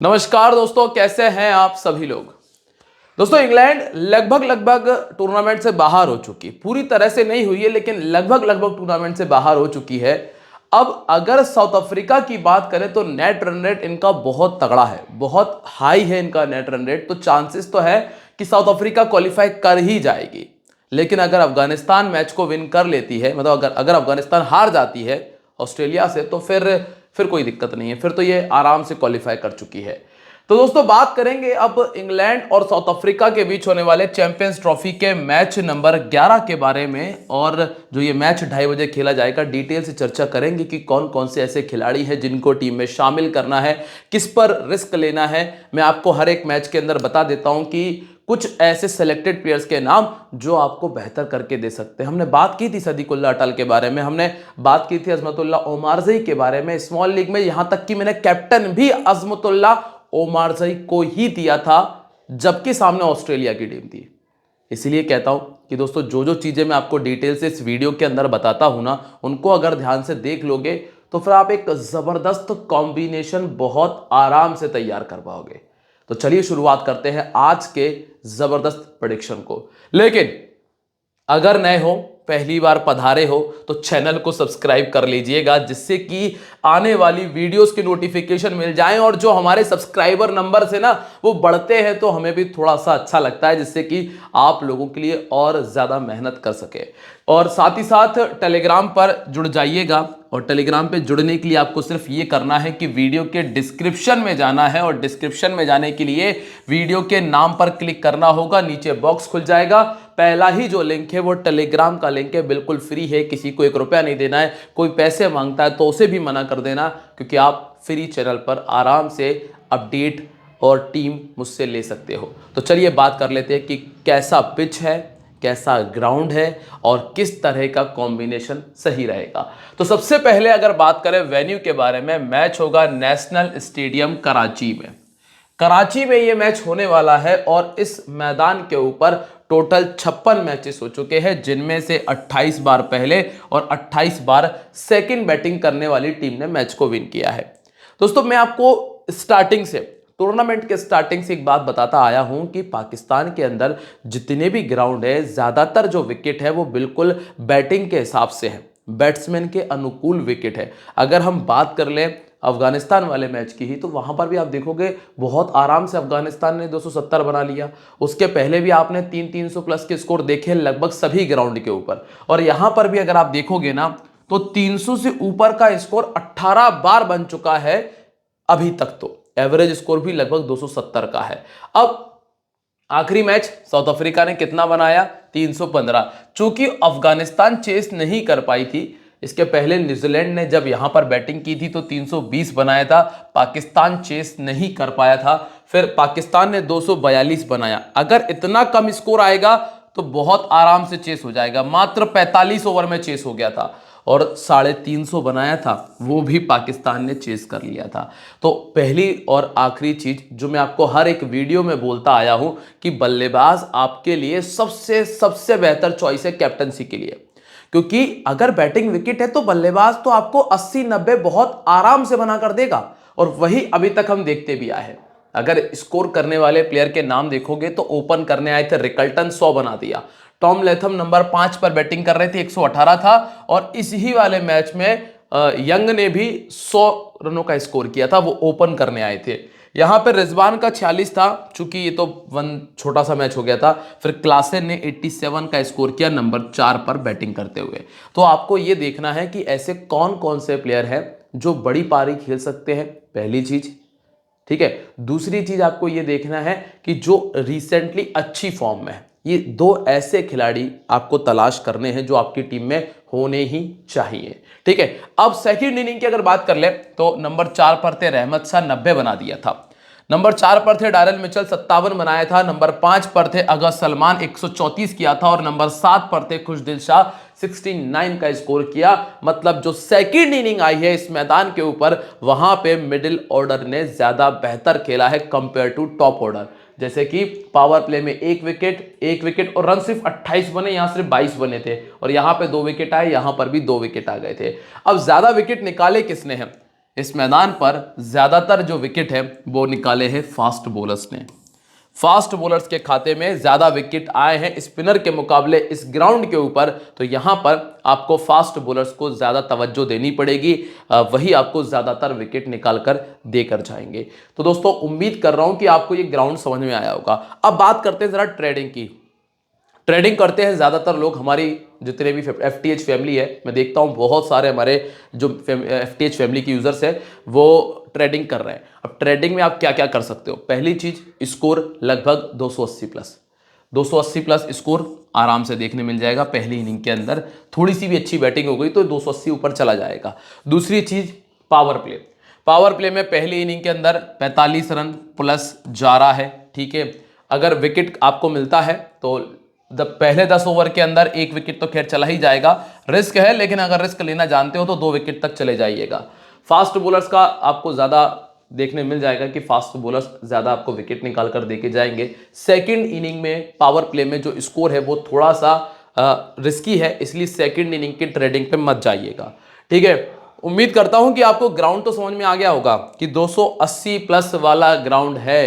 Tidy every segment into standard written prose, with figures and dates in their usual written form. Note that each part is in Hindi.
नमस्कार दोस्तों, कैसे हैं आप सभी लोग। दोस्तों, इंग्लैंड लगभग टूर्नामेंट से बाहर हो चुकी, पूरी तरह से नहीं हुई है लेकिन लगभग टूर्नामेंट से बाहर हो चुकी है। अब अगर साउथ अफ्रीका की बात करें तो नेट रन रेट इनका बहुत तगड़ा है, बहुत हाई है इनका नेट रन रेट। तो चांसेस तो है कि साउथ अफ्रीका क्वालिफाई कर ही जाएगी। लेकिन अगर अफगानिस्तान मैच को विन कर लेती है, मतलब अगर अफगानिस्तान हार जाती है ऑस्ट्रेलिया से, तो फिर कोई दिक्कत नहीं है, फिर तो ये आराम से क्वालिफाई कर चुकी है। तो दोस्तों, बात करेंगे अब इंग्लैंड और साउथ अफ्रीका के बीच होने वाले चैंपियंस ट्रॉफी के मैच नंबर 11 के बारे में। और जो ये मैच 2:30 बजे खेला जाएगा, डिटेल से चर्चा करेंगे कि कौन कौन से ऐसे खिलाड़ी हैं जिनको टीम में शामिल करना है, किस पर रिस्क लेना है। मैं आपको हर एक मैच के अंदर बता देता हूं कि कुछ ऐसे सेलेक्टेड प्लेयर्स के नाम जो आपको बेहतर करके दे सकते हैं। हमने बात की थी सदीकुल्ला अटल के बारे में, हमने बात की थी अजमतुल्ला ओमारजई के बारे में स्मॉल लीग में, यहां तक कि मैंने कैप्टन भी अजमतुल्ला ओमारजई को ही दिया था जबकि सामने ऑस्ट्रेलिया की टीम थी। इसीलिए कहता हूं कि दोस्तों, जो जो चीजें मैं आपको डिटेल से इस वीडियो के अंदर बताता हूं ना, उनको अगर ध्यान से देख लोगे तो फिर आप एक जबरदस्त कॉम्बिनेशन बहुत आराम से तैयार कर पाओगे। तो चलिए शुरुआत करते हैं आज के जबरदस्त प्रेडिक्शन को। लेकिन अगर नए हो, पहली बार पधारे हो, तो चैनल को सब्सक्राइब कर लीजिएगा जिससे कि आने वाली वीडियोस की नोटिफिकेशन मिल जाए। और जो हमारे सब्सक्राइबर नंबर से ना वो बढ़ते हैं तो हमें भी थोड़ा सा अच्छा लगता है, जिससे कि आप लोगों के लिए और ज्यादा मेहनत कर सके। और साथ ही साथ टेलीग्राम पर जुड़ जाइएगा। और टेलीग्राम पे जुड़ने के लिए आपको सिर्फ ये करना है कि वीडियो के डिस्क्रिप्शन में जाना है, और डिस्क्रिप्शन में जाने के लिए वीडियो के नाम पर क्लिक करना होगा। नीचे बॉक्स खुल जाएगा, पहला ही जो लिंक है वो टेलीग्राम का लिंक है, बिल्कुल फ्री है, किसी को 1 रुपया नहीं देना है। कोई पैसे मांगता है तो उसे भी मना कर देना, क्योंकि आप फ्री चैनल पर आराम से अपडेट और टीम मुझसे ले सकते हो। तो चलिए बात कर लेते हैं कि कैसा पिच है, कैसा ग्राउंड है और किस तरह का कॉम्बिनेशन सही रहेगा। तो सबसे पहले अगर बात करें वेन्यू के बारे में, मैच होगा नेशनल स्टेडियम कराची में। कराची में ये मैच होने वाला है और इस मैदान के ऊपर टोटल 56 मैचेस हो चुके हैं, जिनमें से 28 बार पहले और 28 बार सेकंड बैटिंग करने वाली टीम ने मैच को विन किया है। दोस्तों, मैं आपको स्टार्टिंग से, टूर्नामेंट के स्टार्टिंग से एक बात बताता आया हूं कि पाकिस्तान के अंदर जितने भी ग्राउंड है, ज्यादातर जो विकेट है वो बिल्कुल बैटिंग के हिसाब से है, बैट्समैन के अनुकूल विकेट है। अगर हम बात कर लें अफगानिस्तान वाले मैच की ही, तो वहां पर भी आप देखोगे बहुत आराम से अफगानिस्तान ने 270 बना लिया। उसके पहले भी आपने 300 प्लस के स्कोर देखे लगभग सभी ग्राउंड के ऊपर। और यहां पर भी अगर आप देखोगे ना तो 300 से ऊपर का स्कोर 18 बार बन चुका है अभी तक। तो एवरेज स्कोर भी लगभग 270 का है। अब आखिरी मैच साउथ अफ्रीका ने कितना बनाया? 315। चूंकि अफगानिस्तान चेस नहीं कर पाई थी, इसके पहले न्यूजीलैंड ने जब यहां पर बैटिंग की थी तो 320 बनाया था, पाकिस्तान चेस नहीं कर पाया था। फिर पाकिस्तान ने 242 बनाया। अगर इतना कम स्कोर आएगा तो बहुत आराम से चेस हो जाएगा। मात्र 45 ओवर में चेस हो गया था और 350 बनाया था, वो भी पाकिस्तान ने चेस कर लिया था। तो पहली और आखिरी चीज जो मैं आपको हर एक वीडियो में बोलता आया हूं कि बल्लेबाज आपके लिए सबसे बेहतर चॉइस है कैप्टनसी के लिए। क्योंकि अगर बैटिंग विकेट है तो बल्लेबाज तो आपको 80-90 बहुत आराम से बना कर देगा, और वही अभी तक हम देखते भी आए हैं। अगर स्कोर करने वाले प्लेयर के नाम देखोगे तो ओपन करने आए थे रिकल्टन, 100 बना दिया। टॉम लेथम नंबर 5 पर बैटिंग कर रहे थे, 118 था। और इस ही वाले मैच में यंग ने भी 100 रनों का स्कोर किया था, वो ओपन करने आए थे। यहां पर रिजवान का 46 था, चूंकि ये तो छोटा सा मैच हो गया था। फिर क्लासेन ने 87 का स्कोर किया नंबर 4 पर बैटिंग करते हुए। तो आपको ये देखना है कि ऐसे कौन कौन से प्लेयर हैं जो बड़ी पारी खेल सकते हैं, पहली चीज। ठीक है, दूसरी चीज आपको ये देखना है कि जो रिसेंटली अच्छी फॉर्म में है। ये 2 ऐसे खिलाड़ी आपको तलाश करने हैं जो आपकी टीम में होने ही चाहिए। ठीक है, अब सेकंड इनिंग की अगर बात कर ले तो नंबर 4 पर थे रहमत शाह, 90 बना दिया था। नंबर 4 पर थे डायरन मिचेल, 57 बनाया था। नंबर 5 पर थे अगर सलमान, 134 किया था। और नंबर 7 पर थे खुशदिल शाह, 69 का स्कोर किया। मतलब जो सेकंड इनिंग आई है इस मैदान के ऊपर, वहां पे मिडिल ऑर्डर ने ज्यादा बेहतर खेला है कंपेयर टू टॉप ऑर्डर। जैसे कि पावर प्ले में एक विकेट और रन सिर्फ 28 बने, यहां सिर्फ 22 बने थे। और यहां पे 2 विकेट आए, यहां पर भी 2 विकेट आ गए थे। अब ज्यादा विकेट निकाले किसने हैं? इस मैदान पर ज्यादातर जो विकेट है वो निकाले हैं फास्ट बॉलर्स ने। फास्ट बॉलर्स के खाते में ज्यादा विकेट आए हैं स्पिनर के मुकाबले इस ग्राउंड के ऊपर, तो यहां पर आपको फास्ट बॉलर्स को ज्यादा तवज्जो देनी पड़ेगी, वही आपको ज्यादातर विकेट निकाल कर देकर जाएंगे। तो दोस्तों उम्मीद कर रहा हूं कि आपको ये ग्राउंड समझ में आया होगा। अब बात करते हैं जरा ट्रेडिंग की। ट्रेडिंग करते हैं ज़्यादातर लोग, हमारी जितने भी FTH फैमिली है, मैं देखता हूँ बहुत सारे हमारे जो FTH फैमिली के यूज़र्स हैं वो ट्रेडिंग कर रहे हैं। अब ट्रेडिंग में आप क्या क्या कर सकते हो? पहली चीज़, स्कोर लगभग 280 प्लस, 280 प्लस स्कोर आराम से देखने मिल जाएगा पहली इनिंग के अंदर। थोड़ी सी भी अच्छी बैटिंग हो गई तो 280 ऊपर चला जाएगा। दूसरी चीज़, पावर प्ले। पावर प्ले में पहली इनिंग के अंदर 45 रन प्लस जा रहा है, ठीक है। अगर विकेट आपको मिलता है तो पहले 10 ओवर के अंदर एक विकेट तो खैर चला ही जाएगा, रिस्क है, लेकिन अगर रिस्क लेना जानते हो तो 2 विकेट तक चले जाइएगा। फास्ट बॉलर्स का आपको ज़्यादा देखने मिल जाएगा कि फास्ट बॉलर्स ज़्यादा आपको विकेट निकाल कर देके जाएंगे। सेकंड इनिंग में पावर प्ले में जो स्कोर है वो थोड़ा सा रिस्की है, इसलिए सेकंड इनिंग की ट्रेडिंग पे मत जाइएगा, ठीक है। उम्मीद करता हूं कि आपको ग्राउंड तो समझ में आ गया होगा कि 280 प्लस वाला ग्राउंड है।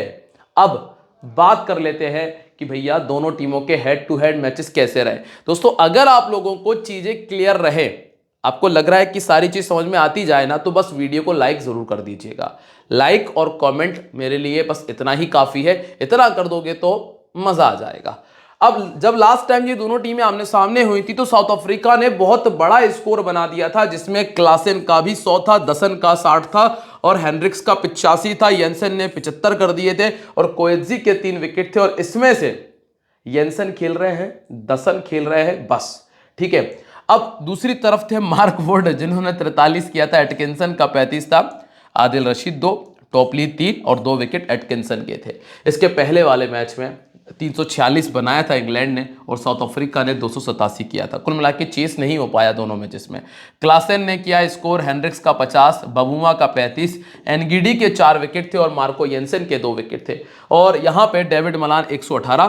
अब बात कर लेते हैं कि भैया दोनों टीमों के हेड टू हेड मैचेस कैसे रहे। दोस्तों अगर आप लोगों को चीजें क्लियर रहे, आपको लग रहा है कि सारी चीज समझ में आती जाए ना, तो बस वीडियो को लाइक जरूर कर दीजिएगा। लाइक और कमेंट मेरे लिए बस इतना ही काफी है, इतना कर दोगे तो मजा आ जाएगा। अब जब लास्ट टाइम ये दोनों टीमें आमने सामने हुई थी तो साउथ अफ्रीका ने बहुत बड़ा स्कोर बना दिया था, जिसमें क्लासेन का भी 100 था, दसन का 60 था और हेनरिक्स का 85 था। येंसन ने 75 कर दिए थे और कोएत्जी के 3 विकेट थे, और इसमें से येंसन खेल रहे हैं, दसन खेल रहे हैं, बस, ठीक है। अब दूसरी तरफ थे मार्क वुड जिन्होंने 43 किया था, एटकिंसन का 35 था, आदिल रशीद 2, टॉपली 3 और 2 विकेट एटकिंसन के थे। इसके पहले वाले मैच में 346 बनाया था इंग्लैंड ने और साउथ अफ्रीका ने 287 किया था। कुल मिला के चेस नहीं हो पाया दोनों मैचेस में। क्लासेन ने किया स्कोर, हेनरिक्स का 50, बबुआ का 35, एनगिडी के 4 विकेट थे और मार्को येंसन के 2 विकेट थे। और यहां पे David Malan 118,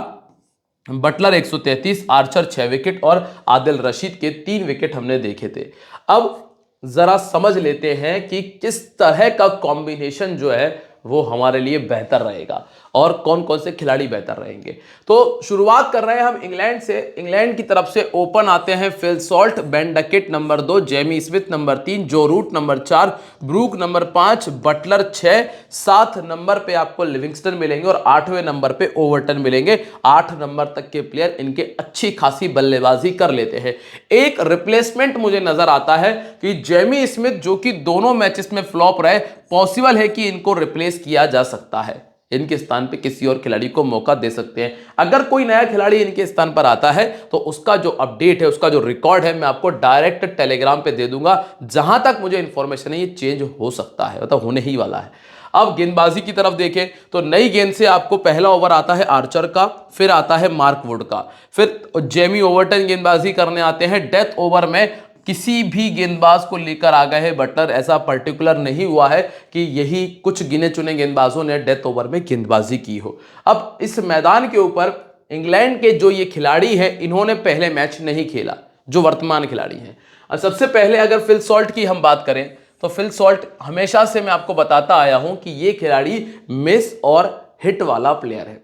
Buttler 133, Archer 6 wicket और आदिल रशीद के 3 विकेट हमने देखे थे। अब जरा समझ लेते हैं कि किस तरह का कॉम्बिनेशन जो है वो हमारे लिए बेहतर रहेगा और कौन कौन से खिलाड़ी बेहतर रहेंगे। तो शुरुआत कर रहे हैं हम इंग्लैंड से। इंग्लैंड की तरफ से ओपन आते हैं Phil Salt, Ben Duckett number 2, Jamie Smith number 3, Joe Root number 4, Brook number 5, Buttler 6, 7 number पे आपको लिविंगस्टन मिलेंगे और 8वें नंबर पे ओवरटन मिलेंगे। 8 नंबर तक के प्लेयर इनके अच्छी खासी बल्लेबाजी कर लेते हैं। एक रिप्लेसमेंट मुझे नजर आता है कि जेमी स्मिथ, जो कि दोनों मैचेस में फ्लॉप रहे, पॉसिबल है कि इनको रिप्लेस किया जा सकता है। इनके स्थान पे किसी और खिलाड़ी को मौका दे सकते हैं। अगर कोई नया खिलाड़ी इनके स्थान पर आता है तो उसका जो अपडेट है, उसका जो रिकॉर्ड है, मैं आपको डायरेक्ट टेलीग्राम पे दे दूंगा। जहां तक मुझे इंफॉर्मेशन है ये चेंज हो सकता है, मतलब होने ही वाला है। अब गेंदबाजी की तरफ देखें तो नई गेंद से आपको पहला ओवर आता है आर्चर का, फिर आता है मार्क वुड का, फिर जेमी ओवरटन गेंदबाजी करने आते हैं। डेथ ओवर में किसी भी गेंदबाज को लेकर आ गए हैं बटलर, ऐसा पर्टिकुलर नहीं हुआ है कि यही कुछ गिने चुने गेंदबाजों ने डेथ ओवर में गेंदबाजी की हो। अब इस मैदान के ऊपर इंग्लैंड के जो ये खिलाड़ी हैं, इन्होंने पहले मैच नहीं खेला, जो वर्तमान खिलाड़ी हैं। अब सबसे पहले अगर फिल सॉल्ट की हम बात करें तो फिल सॉल्ट, हमेशा से मैं आपको बताता आया हूं कि ये खिलाड़ी मिस और हिट वाला प्लेयर है।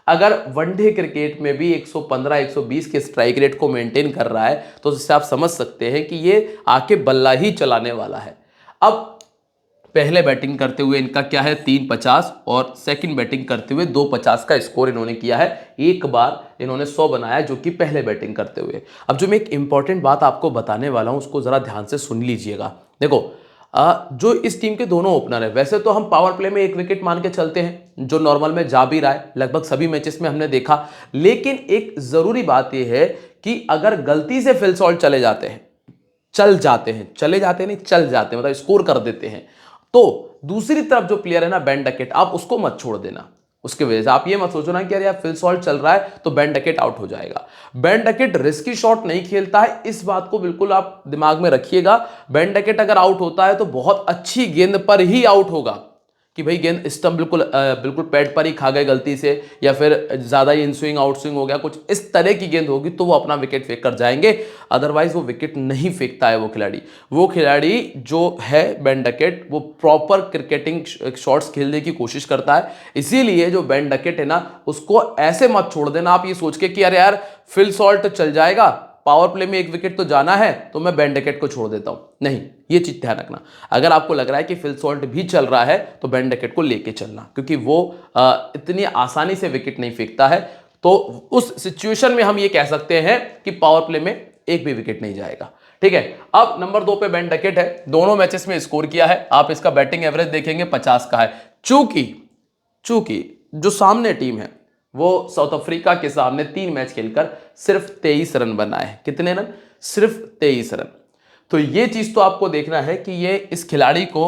अगर वनडे क्रिकेट में भी 115-120 के स्ट्राइक रेट को मेंटेन कर रहा है तो इससे आप समझ सकते हैं कि ये आके बल्ला ही चलाने वाला है। अब पहले बैटिंग करते हुए इनका क्या है, 350 और सेकंड बैटिंग करते हुए 250 का स्कोर इन्होंने किया है। एक बार इन्होंने 100 बनाया, जो कि पहले बैटिंग करते हुए। अब जो मैं एक इंपॉर्टेंट बात आपको बताने वाला हूं उसको जरा ध्यान से सुन लीजिएगा। देखो, जो इस टीम के दोनों ओपनर है, वैसे तो हम पावर प्ले में 1 विकेट मान के चलते हैं, जो नॉर्मल में जा भी रहा है, लगभग सभी मैचेस में हमने देखा। लेकिन एक जरूरी बात यह है कि अगर गलती से फिल सॉल्ट चले जाते हैं, मतलब स्कोर कर देते हैं, तो दूसरी तरफ जो प्लेयर है ना, बेन डकेट, आप उसको मत छोड़ देना। उसके वजह से आप ये मत सोचो ना कि यार फिल सॉल्ट चल रहा है तो बेन डकेट आउट हो जाएगा। बेन डकेट रिस्की शॉट नहीं खेलता है, इस बात को बिल्कुल आप दिमाग में रखिएगा। बेन डकेट अगर आउट होता है तो बहुत अच्छी गेंद पर ही आउट होगा, कि भाई गेंद स्टंप बिल्कुल पैड पर ही खा गए गलती से, या फिर ज़्यादा ही इन स्विंग आउट स्विंग हो गया, कुछ इस तरह की गेंद होगी तो वो अपना विकेट फेंक कर जाएंगे। अदरवाइज वो विकेट नहीं फेंकता है वो खिलाड़ी जो है बेन डकेट, वो प्रॉपर क्रिकेटिंग शॉट्स खेलने की कोशिश करता है। इसीलिए जो बेन डकेट है ना, उसको ऐसे मत छोड़ देना आप ये सोच के कि अरे यार फिल सॉल्ट चल जाएगा, पावर प्ले में एक विकेट तो जाना है तो मैं बेन डकेट को छोड़ देता हूं। नहीं, ये चीज ध्यान रखना। अगर आपको लग रहा है कि फिल सॉल्ट भी चल रहा है तो बेन डकेट को लेके चलना, क्योंकि वो इतनी आसानी से विकेट नहीं फेंकता है। तो उस सिचुएशन में हम ये कह सकते हैं कि पावर प्ले में एक भी विकेट नहीं जाएगा। ठीक है, अब नंबर 2 पे बेन डकेट है, दोनों मैचेस में स्कोर किया है। आप इसका बैटिंग एवरेज देखेंगे 50 का है। चूंकि जो सामने टीम है वो साउथ अफ्रीका के सामने 3 मैच खेलकर सिर्फ 23 रन बनाए। कितने रन? सिर्फ 23 रन। तो ये चीज तो आपको देखना है कि ये इस खिलाड़ी को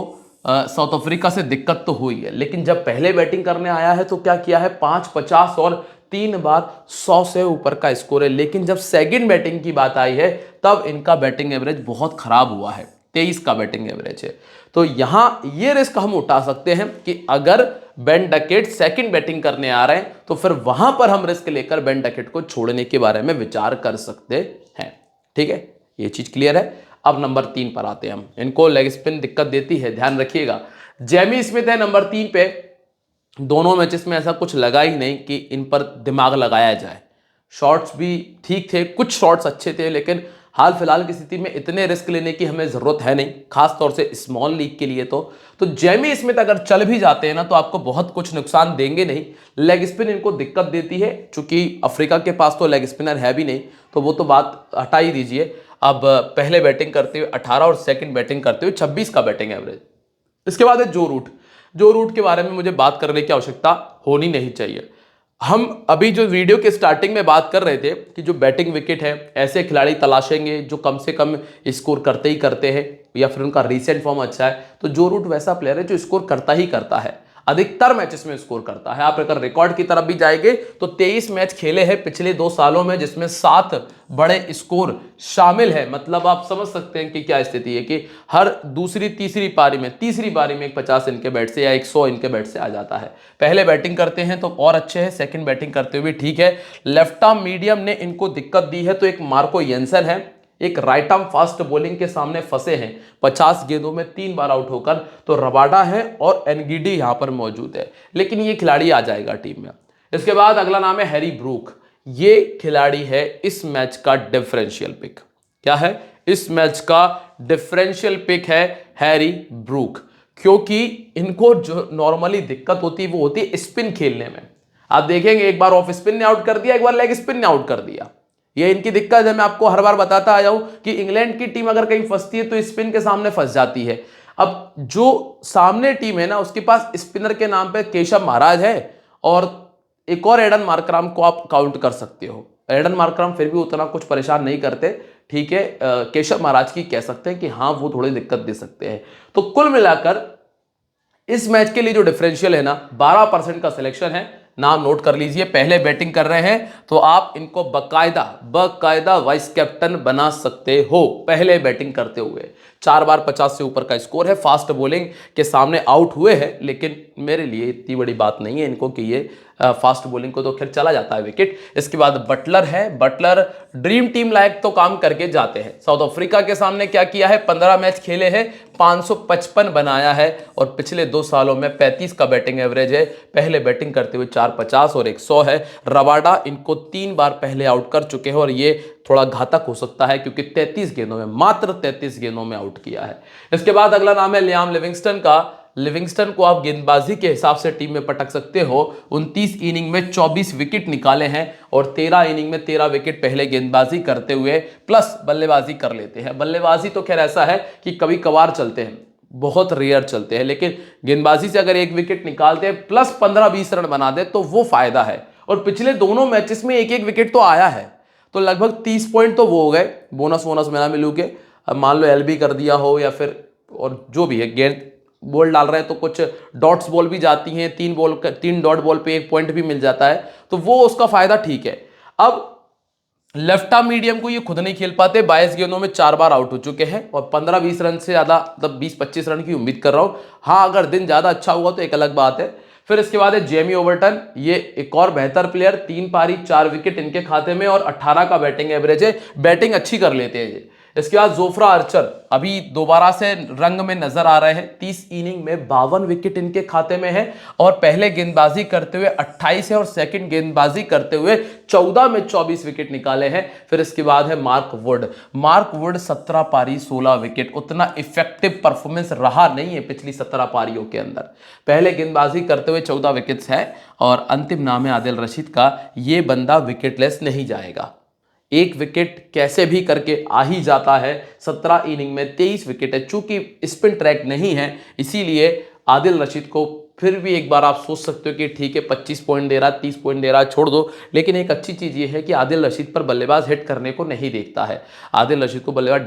साउथ अफ्रीका से दिक्कत तो हुई है, लेकिन जब पहले बैटिंग करने आया है तो क्या किया है, 5 50 और 3 बार 100 से ऊपर का स्कोर है। लेकिन जब सेकंड बैटिंग की बात आई है तब इनका बैटिंग एवरेज बहुत खराब हुआ है, 23 का बैटिंग एवरेज है। तो यहां ये रिस्क हम उठा सकते हैं कि अगर बेन डकेट सेकंड बैटिंग करने आ रहे हैं तो फिर वहां पर हम रिस्क लेकर बेन डकेट को छोड़ने के बारे में विचार कर सकते हैं। ठीक है, ये चीज क्लियर है। अब नंबर 3 पर आते हैं हम। इनको लेग स्पिन दिक्कत देती है, ध्यान रखिएगा। जेमी स्मिथ है नंबर 3 पे। दोनों मैचेस में ऐसा कुछ लगा ही नहीं कि इन पर दिमाग लगाया जाए। शॉट्स भी ठीक थे, कुछ शॉट्स अच्छे थे, लेकिन हाल फिलहाल की स्थिति में इतने रिस्क लेने की हमें जरूरत है नहीं, खास तौर से स्मॉल लीग के लिए। तो जेमी स्मिथ अगर चल भी जाते हैं ना तो आपको बहुत कुछ नुकसान देंगे नहीं। लेग स्पिन इनको दिक्कत देती है, चूंकि अफ्रीका के पास तो लेग स्पिनर है भी नहीं, तो वो तो बात हटा ही दीजिए। अब पहले बैटिंग करते हुए 18 और सेकंड बैटिंग करते हुए 26 का बैटिंग एवरेज। इसके बाद है जो रूट के बारे में मुझे बात करने की आवश्यकता होनी नहीं चाहिए। हम अभी जो वीडियो के स्टार्टिंग में बात कर रहे थे कि जो बैटिंग विकेट है ऐसे खिलाड़ी तलाशेंगे जो कम से कम स्कोर करते ही करते हैं, या फिर उनका रीसेंट फॉर्म अच्छा है। तो जो रूट वैसा प्लेयर है जो स्कोर करता ही करता है, अधिकतर मैचेस में स्कोर करता है। आप अगर रिकॉर्ड की तरफ भी जाएंगे तो 23 मैच खेले हैं पिछले 2 सालों में, जिसमें 7 बड़े स्कोर शामिल है। मतलब आप समझ सकते हैं कि क्या स्थिति है कि हर दूसरी तीसरी पारी में एक 50 इनके बैट से या 100 इनके बैट से आ जाता है। पहले बैटिंग करते हैं तो और अच्छे हैं, सेकंड बैटिंग करते हुए ठीक है। लेफ्ट आर्म मीडियम ने इनको दिक्कत दी है, तो एक मार्को येंसन है, एक राइट आर्म फास्ट बॉलिंग के सामने फंसे हैं 50 गेंदों में 3 बार आउट होकर। तो रबाडा है और एनगीडी यहां पर मौजूद है, लेकिन ये खिलाड़ी आ जाएगा टीम में। इसके बाद अगला नाम है हैरी ब्रूक। ये खिलाड़ी है इस मैच का डिफरेंशियल पिक। क्या है? इस मैच का डिफरेंशियल पिक है हैरी ब्रूक, क्योंकि इनको जो नॉर्मली दिक्कत होती है वो होती है स्पिन खेलने में। आप देखेंगे एक बार ऑफ स्पिन ने आउट कर दिया, एक बार लेग स्पिन ने आउट कर दिया। ये इनकी दिक्कत है। मैं आपको हर बार बताता आया हूं कि इंग्लैंड की टीम अगर कहीं फंसती है तो स्पिन के सामने फंस जाती है। अब जो सामने टीम है ना उसके पास स्पिनर के नाम पे केशव महाराज है, और एक और एडन मार्कराम को आप काउंट कर सकते हो। एडन मार्कराम फिर भी उतना कुछ परेशान नहीं करते, ठीक है। केशव महाराज की कह सकते हैं कि हाँ वो थोड़ी दिक्कत दे सकते हैं। तो कुल मिलाकर इस मैच के लिए जो डिफरेंशियल है ना 12% का सिलेक्शन है। नाम नोट कर लीजिए। पहले बैटिंग कर रहे हैं तो आप इनको बकायदा वाइस कैप्टन बना सकते हो पहले बैटिंग करते हुए। 4 बार 50 से ऊपर का स्कोर है, फास्ट बॉलिंग के सामने आउट हुए हैं, लेकिन मेरे लिए इतनी बड़ी बात नहीं है इनको कि ये फास्ट बॉलिंग को तो खैर चला जाता है विकेट। इसके बाद बटलर है। बटलर ड्रीम टीम लायक तो काम करके जाते हैं। साउथ अफ्रीका के सामने क्या किया है, 15 मैच खेले हैं, 555 बनाया है, और पिछले 2 सालों में 35 का बैटिंग एवरेज है। पहले बैटिंग करते हुए 450 और 100 है। रबाडा इनको 3 बार पहले आउट कर चुके हैं, और ये थोड़ा घातक हो सकता है क्योंकि 33 गेंदों में, मात्र 33 गेंदों में आउट किया है। इसके बाद अगला नाम है लियाम लिविंगस्टन का। लिविंगस्टन को आप गेंदबाजी के हिसाब से टीम में पटक सकते हो। 29 इनिंग में 24 विकेट निकाले हैं, और 13 इनिंग में 13 विकेट पहले गेंदबाजी करते हुए प्लस बल्लेबाजी कर लेते हैं। बल्लेबाजी तो खैर ऐसा है कि कभी कभार चलते हैं, बहुत रेयर चलते हैं, लेकिन गेंदबाजी से अगर 1 विकेट निकालते हैं प्लस 15-20 रन बना दे तो वो फायदा है। और पिछले दोनों मैचेस में 1-1 विकेट तो आया है, तो लगभग 30 पॉइंट तो वो हो गए बोनस मिला मिलू के। अब मान लो एलबी कर दिया हो या फिर और जो भी है, गेंद बॉल डाल रहे हैं तो कुछ डॉट्स बॉल भी जाती हैं, 3 डॉट बॉल पे 1 पॉइंट भी मिल जाता है, तो वो उसका फायदा ठीक है। अब लेफ्ट आर्म मीडियम को ये खुद नहीं खेल पाते, 22 गेंदों में 4 बार आउट हो चुके हैं और 15-20 रन से ज्यादा, मतलब 20-25 रन की उम्मीद कर रहा हूं। हाँ, अगर दिन ज्यादा अच्छा हुआ तो एक अलग बात है। फिर इसके बाद है जेमी ओवर्टन, ये एक और बेहतर प्लेयर, 3 पारी 4 विकेट इनके खाते में और 18 का बैटिंग एवरेज है, बैटिंग अच्छी कर लेते हैं ये। इसके बाद जोफ्रा आर्चर अभी दोबारा से रंग में नजर आ रहे हैं, 30 इनिंग में 52 विकेट इनके खाते में है और पहले गेंदबाजी करते हुए 28 है और सेकंड गेंदबाजी करते हुए 14 में 24 विकेट निकाले हैं। फिर इसके बाद है मार्क वुड, मार्क वुड 17 पारी 16 विकेट, उतना इफेक्टिव परफॉर्मेंस रहा नहीं है पिछली 17 पारियों के अंदर, पहले गेंदबाजी करते हुए 14 विकेट्स है और अंतिम नाम है आदिल रशीद का। ये बंदा विकेटलेस नहीं जाएगा, एक विकेट कैसे भी करके आ ही जाता है। 17 इनिंग में 23 विकेट है, चूंकि स्पिन ट्रैक नहीं है इसीलिए आदिल रशीद को फिर भी एक बार आप सोच सकते हो कि ठीक है 25 पॉइंट दे रहा, 30 पॉइंट दे रहा, छोड़ दो। लेकिन एक अच्छी चीज़ ये है कि आदिल रशीद पर बल्लेबाज हिट करने को नहीं देखता है, आदिल रशीद को बल्लेबाज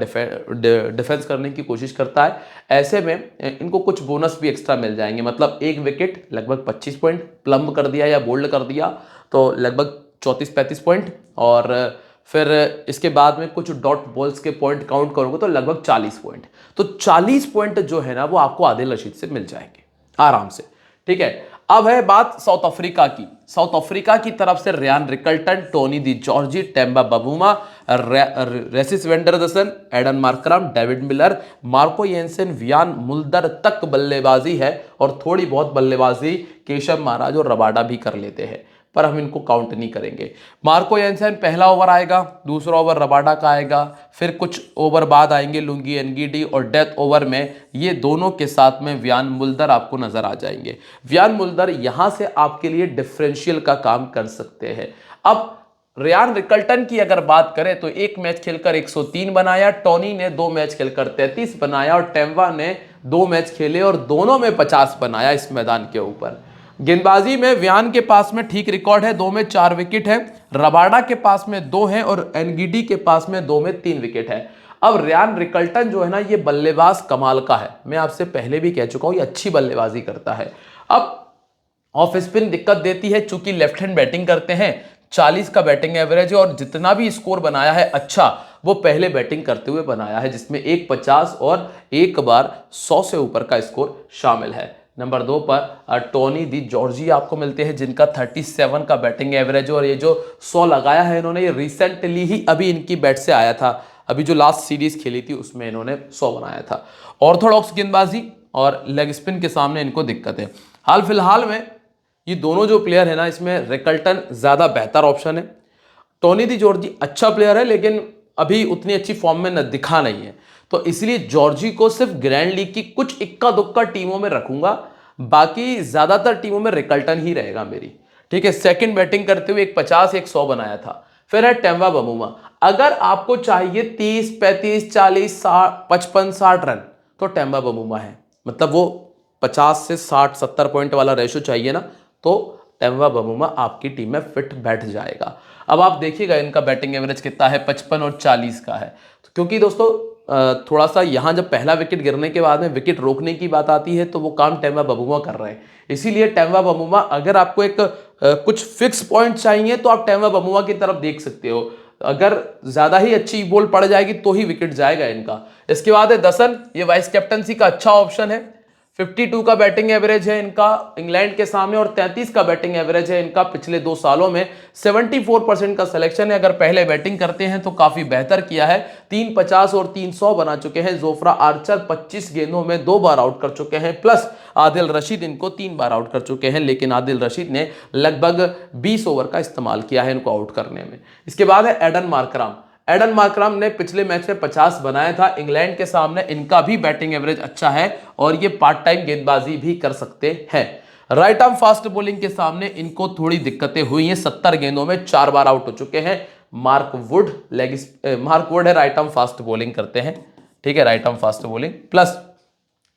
डिफेंस करने की कोशिश करता है। ऐसे में इनको कुछ बोनस भी एक्स्ट्रा मिल जाएंगे, मतलब एक विकेट लगभग 25 पॉइंट, प्लम्ब कर दिया या बोल्ड कर दिया तो लगभग 34-35 पॉइंट, और फिर इसके बाद में कुछ डॉट बॉल्स के पॉइंट काउंट करोगे तो लगभग 40 पॉइंट। तो 40 पॉइंट जो है ना वो आपको आदिल रशीद से मिल जाएंगे आराम से। ठीक है, अब है बात साउथ अफ्रीका की। साउथ अफ्रीका की तरफ से Ryan Rickelton, Tony de Zorzi, Temba Bavuma, Rassie van der Dussen, Aiden Markram, David Miller, Marco Jansen, Wiaan Mulder तक बल्लेबाजी है और थोड़ी बहुत बल्लेबाजी केशव महाराज और रबाडा भी कर लेते हैं, पर हम इनको काउंट नहीं करेंगे। मार्को येंसन पहला ओवर आएगा, दूसरा ओवर रबाडा का आएगा, फिर कुछ ओवर बाद आएंगे लुंगी एनगीडी और डेथ ओवर में ये दोनों के साथ में वियान मुल्दर आपको नजर आ जाएंगे। वियान मुल्दर यहां से आपके लिए डिफरेंशियल का काम कर सकते हैं। अब रियान रिकल्टन की अगर बात करें तो एक मैच खेलकर 103 बनाया, टोनी ने 2 मैच खेलकर 33 बनाया और टेम्बा ने 2 मैच खेले और दोनों में 50 बनाया इस मैदान के ऊपर। गेंदबाजी में वियान के पास में ठीक रिकॉर्ड है, 2 में 4 विकेट है, रबाडा के पास में 2 है और एनगीडी के पास में 2 में 3 विकेट है। अब रियान रिकल्टन जो है ना ये बल्लेबाज कमाल का है, मैं आपसे पहले भी कह चुका हूं ये अच्छी बल्लेबाजी करता है। अब ऑफ स्पिन दिक्कत देती है, चूंकि लेफ्ट हैंड बैटिंग करते हैं, 40 का बैटिंग एवरेज है और जितना भी स्कोर बनाया है अच्छा वो पहले बैटिंग करते हुए बनाया है, जिसमें एक 50 और एक बार 100 से ऊपर का स्कोर शामिल है। नंबर 2 पर टोनी दी जॉर्जी आपको मिलते हैं जिनका 37 का बैटिंग एवरेज और ये जो 100 लगाया है इन्होंने, ये रिसेंटली ही अभी इनकी बैट से आया था, अभी जो लास्ट सीरीज खेली थी उसमें इन्होंने 100 बनाया था। ऑर्थोडॉक्स गेंदबाजी और लेग स्पिन के सामने इनको दिक्कत है। हाल फिलहाल में ये दोनों जो प्लेयर है ना इसमें रिकल्टन ज़्यादा बेहतर ऑप्शन है। टोनी दी जॉर्जी अच्छा प्लेयर है लेकिन अभी उतनी अच्छी फॉर्म में न दिखा नहीं है, तो इसलिए जॉर्जी को सिर्फ ग्रैंड लीग की कुछ इक्का दुक्का टीमों में रखूंगा, बाकी ज्यादातर टीमों में रिकल्टन ही रहेगा मेरी। ठीक है, सेकंड बैटिंग करते हुए एक 50 एक 100 बनाया था। फिर है टेम्बा बबूमा, अगर आपको चाहिए 30 35 40 55 60 रन तो टेम्बा बबूमा है, मतलब वो 50 से 60 70 पॉइंट वाला रेशो चाहिए ना तो टेम्बा बबूमा आपकी टीम में फिट बैठ जाएगा। अब आप देखिएगा इनका बैटिंग एवरेज कितना है, 55 और 40 का है। तो क्योंकि दोस्तों थोड़ा सा यहाँ जब पहला विकेट गिरने के बाद में विकेट रोकने की बात आती है तो वो काम टेम्बा बबूमा कर रहे हैं, इसीलिए टेम्बा बबूमा अगर आपको एक कुछ फिक्स पॉइंट चाहिए तो आप टेम्बा बबूमा की तरफ देख सकते हो, अगर ज्यादा ही अच्छी बॉल पड़ जाएगी तो ही विकेट जाएगा इनका। इसके बाद है दसन, ये वाइस कैप्टनसी का अच्छा ऑप्शन है, 52 का बैटिंग एवरेज है इनका इंग्लैंड के सामने और 33 का बैटिंग एवरेज है इनका पिछले 2 सालों में। 74% का सिलेक्शन है, अगर पहले बैटिंग करते हैं तो काफी बेहतर किया है, 350 और 300 बना चुके हैं। जोफ्रा आर्चर 25 गेंदों में 2 बार आउट कर चुके हैं, प्लस आदिल रशीद इनको 3 बार आउट कर चुके हैं, लेकिन आदिल रशीद ने लगभग 20 ओवर का इस्तेमाल किया है इनको आउट करने में। इसके बाद है एडन मार्करम, एडन मार्करम ने पिछले मैच में 50 बनाया था इंग्लैंड के सामने, इनका भी बैटिंग एवरेज अच्छा है और ये पार्ट टाइम गेंदबाजी भी कर सकते हैं। राइट आर्म फास्ट बॉलिंग के सामने इनको थोड़ी दिक्कतें हुई हैं, 70 गेंदों में 4 बार आउट हो चुके हैं। मार्क वुड है राइट आर्म फास्ट बॉलिंग करते हैं, ठीक है, right arm fast bowling, plus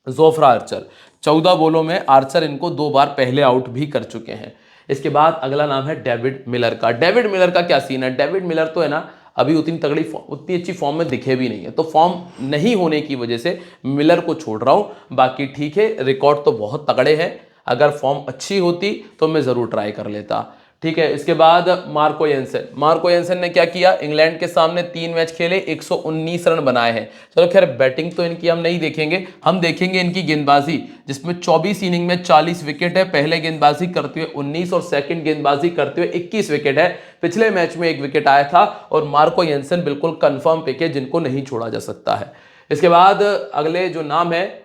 Jofra Archer 14 बॉलों में आर्चर इनको 2 बार पहले आउट भी कर चुके हैं। इसके बाद अगला नाम है डेविड मिलर का। डेविड मिलर का क्या सीन है, डेविड मिलर तो है ना अभी उतनी अच्छी फॉर्म में दिखे भी नहीं है, तो फॉर्म नहीं होने की वजह से मिलर को छोड़ रहा हूं। बाकी ठीक है, रिकॉर्ड तो बहुत तगड़े हैं, अगर फॉर्म अच्छी होती तो मैं जरूर ट्राई कर लेता। ठीक है। इसके बाद मार्को येंसन ने क्या किया, इंग्लैंड के सामने 3 मैच खेले, 119 रन बनाए हैं। चलो खैर बैटिंग तो इनकी हम नहीं देखेंगे, हम देखेंगे इनकी गेंदबाजी, जिसमें 24 इनिंग में 40 विकेट है। पहले गेंदबाजी करते हुए 19 और सेकंड गेंदबाजी करते हुए 21 विकेट है। पिछले मैच में 1 विकेट आया था और मार्को येंसन बिल्कुल कंफर्म पिक है जिनको नहीं छोड़ा जा सकता है। इसके बाद अगले जो नाम है,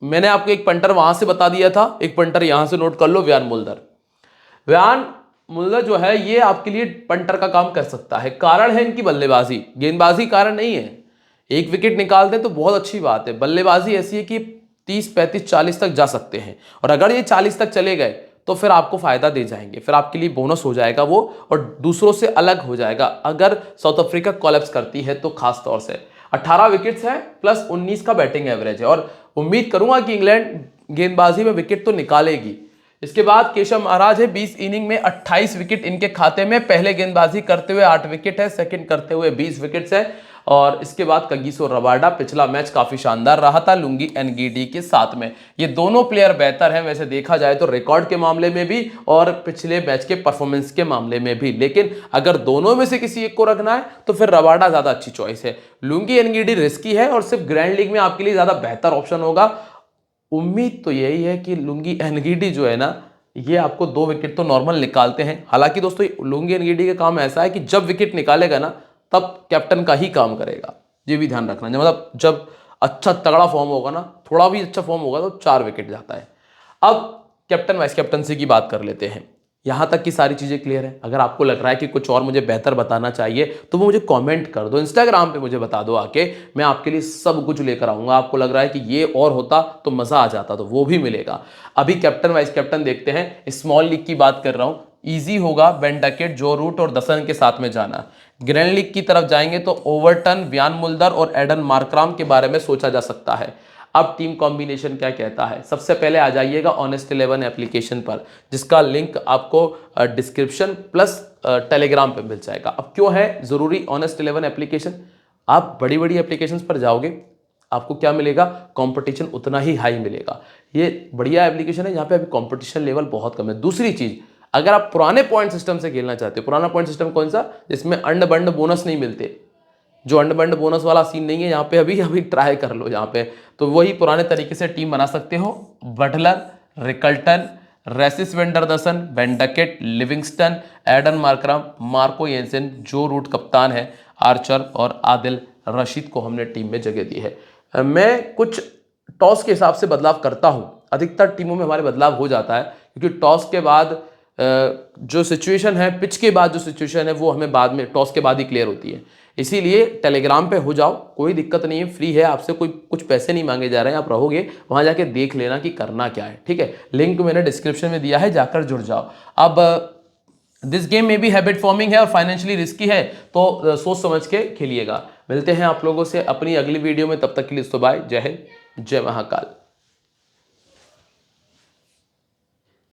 मैंने आपको एक पंटर वहां से बता दिया था, एक पंटर यहां से नोट कर लो, व्यान मुल्दर जो है ये आपके लिए पंटर का काम कर सकता है। कारण है इनकी बल्लेबाजी, गेंदबाजी कारण नहीं है। 1 विकेट निकालते तो बहुत अच्छी बात है, बल्लेबाजी ऐसी है कि 30, 35, 40 तक जा सकते हैं और अगर ये 40 तक चले गए तो फिर आपको फायदा दे जाएंगे, फिर आपके लिए बोनस हो जाएगा वो और दूसरों से अलग हो जाएगा अगर साउथ अफ्रीका कोलैप्स करती है तो। खास तौर से 18 विकेट्स है प्लस 19 का बैटिंग एवरेज है और उम्मीद करूंगा कि इंग्लैंड गेंदबाजी में विकेट तो निकालेगी। इसके बाद केशव महाराज है, 20 इनिंग में 28 विकेट इनके खाते में। पहले गेंदबाजी करते हुए 8 विकेट है, सेकंड करते हुए 20 विकेट्स है। और इसके बाद कगिसो रबाडा, पिछला मैच काफी शानदार रहा था लुंगी एनगीडी के साथ में। ये दोनों प्लेयर बेहतर हैं वैसे देखा जाए तो, रिकॉर्ड के मामले में भी और पिछले मैच के परफॉर्मेंस के मामले में भी, लेकिन अगर दोनों में से किसी एक को रखना है तो फिर रबाडा ज्यादा अच्छी चॉइस है। लुंगी एनगीडी रिस्की है और सिर्फ ग्रैंड लीग में आपके लिए ज्यादा बेहतर ऑप्शन होगा। उम्मीद तो यही है कि लुंगी एनगीडी जो है ना, ये आपको 2 विकेट तो नॉर्मल निकालते हैं। हालांकि दोस्तों लुंगी एनगीडी का काम ऐसा है कि जब विकेट निकालेगा ना तब कैप्टन का ही काम करेगा, ये भी ध्यान रखना। मतलब जब अच्छा तगड़ा फॉर्म होगा ना, थोड़ा भी अच्छा फॉर्म होगा तो 4 विकेट जाता है। अब कैप्टन वाइस कैप्टनसी की बात कर लेते हैं। यहां तक की सारी चीजें क्लियर है। अगर आपको लग रहा है कि कुछ और मुझे बेहतर बताना चाहिए तो वो मुझे कमेंट कर दो, इंस्टाग्राम पे मुझे बता दो आके, मैं आपके लिए सब कुछ लेकर आऊंगा। आपको लग रहा है कि ये और होता तो मजा आ जाता तो वो भी मिलेगा। अभी कैप्टन वाइस कैप्टन देखते हैं। स्मॉल लीग की बात कर रहा हूं, इजी होगा बेन डकेट, जो रूट और दसन के साथ में जाना। ग्रैंड लीग की तरफ जाएंगे तो ओवरटन, व्यान मुल्दर और एडन मार्कराम के बारे में सोचा जा सकता है। अब टीम कॉम्बिनेशन क्या कहता है, सबसे पहले आ जाइएगा ऑनेस्ट 11 एप्लीकेशन पर, जिसका लिंक आपको डिस्क्रिप्शन प्लस टेलीग्राम पे मिल जाएगा। अब क्यों है जरूरी ऑनेस्ट 11 एप्लीकेशन, आप बड़ी बड़ी एप्लीकेशंस पर जाओगे आपको क्या मिलेगा, कंपटीशन उतना ही हाई मिलेगा। ये बढ़िया एप्लीकेशन है, यहाँ पे अभी कंपटीशन लेवल बहुत कम है। दूसरी चीज, अगर आप पुराने पॉइंट सिस्टम से खेलना चाहते हो, पुराना पॉइंट सिस्टम कौन सा, जिसमें अंड बंड बोनस नहीं मिलते, जो अंड बंड बोनस वाला सीन नहीं है यहाँ पे, अभी ट्राई कर लो यहाँ पे, तो वही पुराने तरीके से टीम बना सकते हो। Buttler, Rickelton, Rassie van der Dussen, Ben Duckett, Livingstone, Aiden Markram, Marco Jansen, Joe Root कप्तान है, आर्चर और आदिल रशीद को हमने टीम में जगह दी है। मैं कुछ टॉस के हिसाब से बदलाव करता हूं, अधिकतर टीमों में हमारे बदलाव हो जाता है क्योंकि टॉस के बाद जो सिचुएशन है, पिच के बाद जो सिचुएशन है वो हमें बाद में टॉस के बाद ही क्लियर होती है। इसीलिए टेलीग्राम पे हो जाओ, कोई दिक्कत नहीं है, फ्री है, आपसे कोई कुछ पैसे नहीं मांगे जा रहे हैं, आप रहोगे वहां जाके देख लेना कि करना क्या है, ठीक है। लिंक मैंने डिस्क्रिप्शन में दिया है, जाकर जुड़ जाओ। अब दिस गेम में भी हैबिट फॉर्मिंग है और फाइनेंशियली रिस्की है, तो सोच समझ के खेलिएगा। मिलते हैं आप लोगों से अपनी अगली वीडियो में, तब तक के लिए बाय, जय हिंद, जय महाकाल।